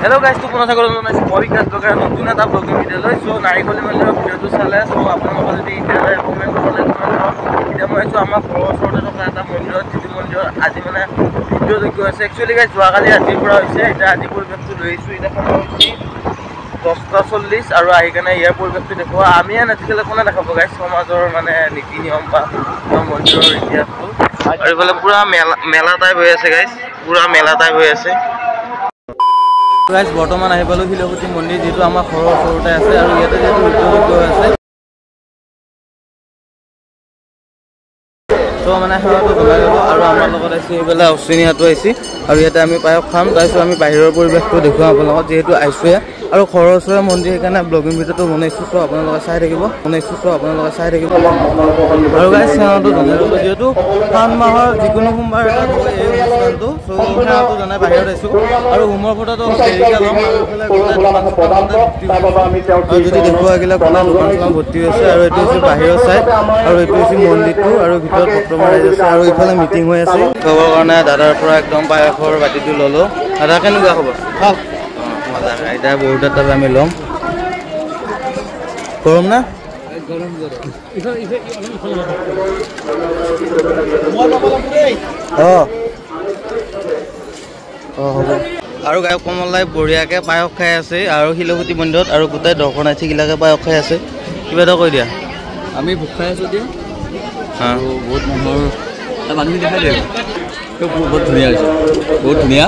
Hello guys, to পুনৰ স্বাগতম জনাইছো মই বিকাশ ডকাৰ নতুন এটা ব্লগিং ভিডিঅ লৈ সো নাৰিকলি মন্দিৰৰ ভিডিঅটো চালে সো আপোনালোকে যদি এতিয়া কমেন্ট কৰলে এতিয়া মই আছো আমাৰ ঘৰৰ ওচৰতে থকা এটা মন্দিৰত যিটো মন্দিৰত আজি মানে ভিডিঅ দেখি আছে একচুয়ালি গাইস যোৱাকালি ৰাতিৰ পৰা হৈছে এটা আজি পৰিৱেশটো লৈ আহিছো এটা সময় হৈছে 10:40 আৰু আহি কেনে ইয়াৰ পৰিৱেশটো দেখুৱা আমি আজিকালি কোনে দেখাব গাইস সমাজৰ মানে নীতি নিয়ম বা মন্দিৰৰ ইতিহাসটো আৰু ইফালে পুৰা মেলা টাইপ হৈ আছে গাইস পুৰা মেলা টাইপ হৈ আছে গাইস বৰ্তমান আহি পালো শিলগুটি মন্দিৰ যেটো আমাৰ ঘৰৰ ওচৰতে আছে আৰু ইয়াতে যেটো ভিডিঅ আছে তো মানে হেৱাটো বলাই গলো আৰু আমাৰ লগত আছে এইবেলা অচিনিয়াটো আইছি আৰু ইয়াতে আমি পায়ক খাম তাৰপিছত আমি বাহিৰৰ পৰিৱেশটো দেখুৱাম আপোনালোকক যেহেতু আইছোয়ে আৰু ঘৰৰ ওচৰৰ মন্দিৰ সেইকাৰণে ব্লগিং ভিডিঅটো বনাইছো সো আপোনালোকে চাই থাকিব আৰু গাইস হেৱাটো জনালো যেহেতু শাওণ মাহৰ যিকোনো সোমবাৰ এটা হয় এই অনুষ্ঠানটো সো হেৱাটো জনাই বাহিৰত আইছো আৰু হোমৰ ফটোটো দেৰিকে লম আৰু যদি দেখুৱা গিলা কোনা দোকান ভৰ্তি হৈছে আৰু এটো হৈছে বাহিৰৰ সাইড আৰু এটো হৈছে মন্দিৰটো আৰু ভিতৰত ফটোমাৰাই আছে আৰু ইফালে মিটিং হৈ আছে খবৰ কাৰণে দাদাৰ পৰা একদম পায়সৰ বাটিটো ললো দাদা কেনেকুৱা খবৰ ভাল মজা আইতা বহুত এটা আমি লম গৰম না গৰম আৰু গায়ক কমলাই বঢ়িয়াকে পায়স খাই আছে আৰু শিলগুটি মন্দিৰত আৰু গোটাই দৰ্শনাৰ্থী গিলাকে পায়স খাই আছে কিবা এটা কৈ দিয়া আমি ভোক খাই আছো দিয়া আৰু বহুত মানুহৰ মানুহ দেখাই দিয়ে বহুত ধুনীয়া হৈছে বহুত ধুনীয়া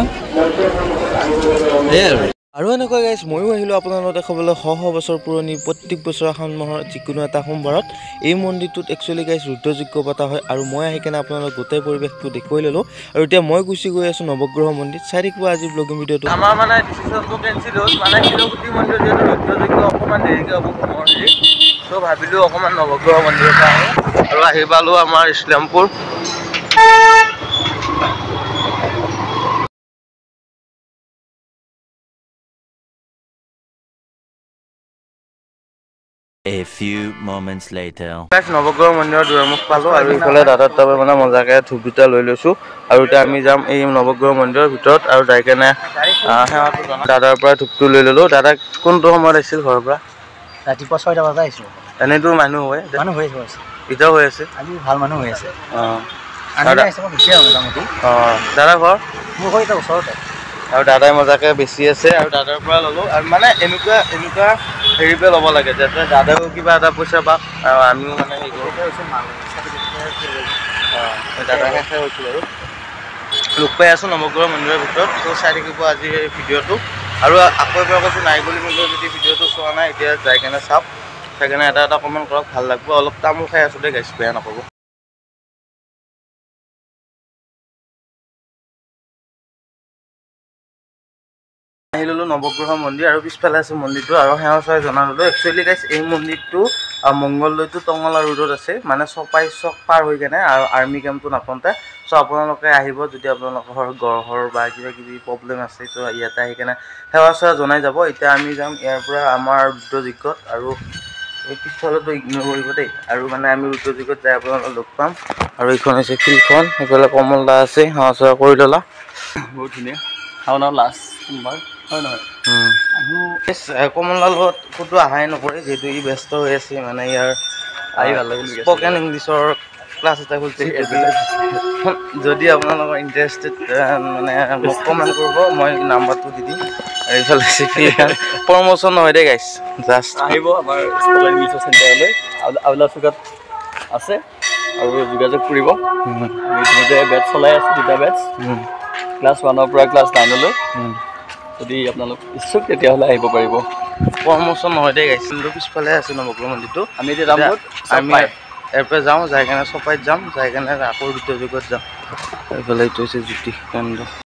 আৰু এনেকৈ গাইছ ময়ো আহিলো আপোনালোকক দেখাবলৈ শ বছৰ পুৰণি প্ৰত্যেক বছৰ শাওণ মাহৰ যিকোনো এটা সোমবাৰত এই মন্দিৰটোত একচুৱেলি গাইছ ৰুদ্ৰযজ্ঞ পতা হয় আৰু মই আহি কেনে আপোনালোকক গোটেই পৰিৱেশটো দেখুৱাই ল'লো আৰু এতিয়া মই গুচি গৈ আছো নৱগ্ৰহ মন্দিৰ চাই থাকিব আজি ব্লগিং ভিডিঅ'টো আমাৰ মানে ডিচিশ্যনটো কেনচেল হ'ল মানে শিলগুটি মন্দিৰ যিহেতু ৰুদ্ৰযজ্ঞ অকণমান দেৰিকৈ হ'ব হোমৰ হেৰি তো ভাবিলোঁ অকণমান নৱগ্ৰহ মন্দিৰৰ পৰা আহোঁ আৰু আহি পালোঁ আমাৰ Islampur A few moments later. Guys, নৱগ্ৰহ মন্দিৰৰ দুৱাৰমুখ পালো আৰু ইফালে দাদাৰ তাবে মানে মজাকে ধূপ দুটা লৈ লৈছো আৰু এতিয়া আমি যাম এই নৱগ্ৰহ মন্দিৰৰ ভিতৰত আৰু যাই কেনে সেৱাটো জনাম দাদাৰ পৰা ধূপটো লৈ ললো দাদা কোনটো সময়ত আহিছিল ঘৰৰ পৰা ৰাতিপুৱা 6টা বজাত আহিছো এনেতো মানুহ হয় এতিয়াও হৈ আছে আজি ভাল মানুহ হৈ আছে দাদা ঘৰ মোৰ ঘৰ এটা ওচৰতে আৰু দাদাই মজাকে বেছি আছে আৰু দাদাৰ পৰা ললো আৰু মানে এনেকুৱা হেৰি পে ল'ব লাগে যাতে দাদাও কিবা এটা পইচা পাক আৰু আমিও মানে হেৰি কৰোঁ দাদাকে খাই হৈছোঁ আৰু লোক পাই আছোঁ নৱগ্ৰহ মন্দিৰৰ ভিতৰত তো চাই থাকিব আজি এই ভিডিঅ'টো আৰু আকৌ এবাৰ কৈছোঁ নাৰিকলি মন্দিৰৰ যদি ভিডিঅ'টো চোৱা নাই এতিয়া যাই কেনে চাওক চাই কেনে এটা কমেণ্ট কৰক ভাল লাগিব অলপ তামোল খাই আছোঁ দেই গাইছ বেয়া নক'ব আহি ল'লো নৱগ্ৰহ মন্দিৰ আৰু পিছফালে আছে মন্দিৰটো আৰু সেৱা চাই জনালোঁ একচুৱেলি গাইছ এই মন্দিৰটো মংগলদৈটো টঙলা ৰোডত আছে মানে চপাই চক পাৰ হৈ কেনে আৰু আৰ্মি কেম্পটো নাপাওঁতে চ' আপোনালোকে আহিব যদি আপোনালোকৰ গড়ৰ বা কিবা কিবি প্ৰব্লেম আছে ত' ইয়াতে আহি কেনে সেৱা চেৱা জনাই যাব এতিয়া আমি যাম ইয়াৰ পৰা আমাৰ ৰুদ্ৰযজ্ঞত আৰু এই পিছফালেতো ইগন'ৰ কৰিব দেই আৰু মানে আমি ৰুদ্ৰযজ্ঞত যাই আপোনালোকক লগ পাম আৰু এইখন হৈছে ফিল্ডখন সেইফালে কমল দা আছে সেৱা চেৱা কৰি ল'লা বহুত ধুনীয়া শাওনৰ লাষ্ট সোমবাৰ হয় নহয় কমলাৰ লগত ক'তো অহাই নকৰে যিহেতু ই ব্যস্ত হৈ আছে মানে ইয়াৰ আহি ভাল লাগিল স্পকেন ইংলিছৰ ক্লাছ এটা খুলিছে যদি আপোনালোকৰ ইণ্টাৰেষ্টেড মানে মোক কমেণ্ট কৰিব মই নাম্বাৰটো দি দিম আৰু এইফালে প্ৰমোশ্যন নহয় দেই গাইছ জাষ্ট আহিব আমাৰ স্পকেন ইংলিছৰ চেণ্টাৰলৈ আউলা চুকাত আছে আৰু যোগাযোগ কৰিব আমি ইতিমধ্যে বেটছ চলাই আছোঁ 2টা বেটছ ক্লাছ 1ৰ পৰা ক্লাছ 9লৈ যদি আপোনালোক ইচ্ছুক তেতিয়াহ'লে আহিব পাৰিব প্ৰমোশ্যন নহয় দেই গাইছ কিন্তু পিছফালে আছে নৱগ্ৰহ মন্দিৰটো আমি এতিয়া যাম আমি ইয়াৰ পৰা যাওঁ যাই কেনে চপাইত যাম যাই কেনে আকৌ ৰুদ্ৰযজ্ঞত যাম এইফালে এইটো হৈছে জ্যোতি কেন্দ্ৰ